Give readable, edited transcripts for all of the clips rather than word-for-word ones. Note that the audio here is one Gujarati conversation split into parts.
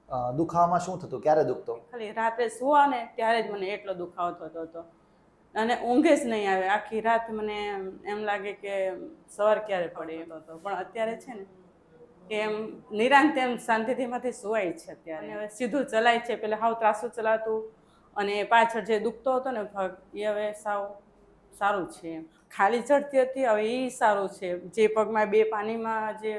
દુખાવામાં શું થતું, ક્યારે દુખતો? ખાલી રાત્રે સુવા ને ત્યારે જ મને એટલો દુખાવો થતો હતો અને ઊંઘે જ નહીં આવે. આખી રાત મને એમ લાગે કે સવાર ક્યારે પડે એમ હતો. પણ અત્યારે છે ને કે એમ નિરાંત એમ શાંતિથી એમાંથી સુવાય છે અત્યારે. હવે સીધું ચલાય છે. પેલા હાવ ત્રાસું ચલાતું અને પાછળ જે દુખતો હતો ને પગ એ હવે સાવ સારું છે. એમ ખાલી ચડતી હતી હવે એ સારું છે. જે પગમાં બે પાણીમાં જે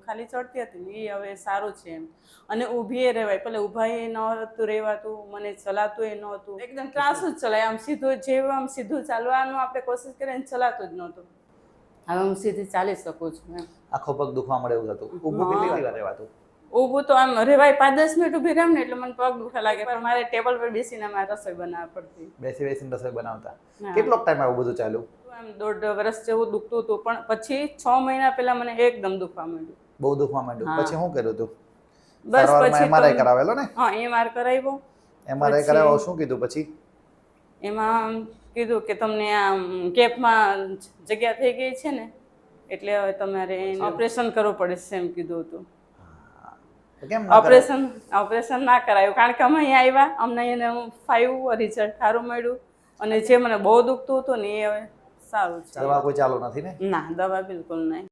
ખાલી ચડતી હતી ને એ હવે સારું છે. એમ અને ઊભી એ રહેવાય. પેલા ઊભા એ નહોતું રહેવાતું, મને ચલાતું એ નહોતું. એકદમ ત્રાસું જ ચલાય. આમ સીધું જેવું આમ સીધું ચાલવાનું આપણે કોશિશ કરીએ ને ચલાતું જ નહોતું. હવે હું સીધી ચાલી શકું છું. એમ આખો પગ દુખવા મળે એવું થતું? ઊભું કેટલી વાર રહેવાતું? ઊભું તો આમ રહેવાય 5-10 મિનિટ ઊભી રહે ને એટલે મને પગ દુખવા લાગે. પણ મારે ટેબલ પર બેસીને મારે રસોઈ બનાવવા પડતી. બેસીને રસોઈ બનાવતા? કેટલો ટાઈમ આવું બધું ચાલ્યું? આમ 1.5 વર્ષ જેવું દુખતું હતું. પણ પછી 6 મહિના પહેલા મને એકદમ દુખવા માંડ્યું. બહુ દુખવા માંડ્યું? પછી શું કર્યું તું? બસ પછી એમઆરઆઈ કરાવેલો ને? હા, એમઆરઆઈ કરાવ્યો. એમઆરઆઈ કરાવ્યો, શું કીધું પછી? એમાં કીધું કે તમને આમ કેપમાં જગ્યા થઈ ગઈ છે ને એટલે હવે તમારે ઓપરેશન કરવું પડશે એમ કીધું હતું. ઓપરેશન ના કરાયું કારણ કે અમે અહીંયા આવ્યા, અમને અહીંયા ફાવ્યું, રિઝલ્ટ સારું મળ્યું અને જે મને બહુ દુખતું હતું ને એ હવે સારું છે. દવા કોઈ ચાલુ નથી ને? ના, દવા બિલકુલ નહીં.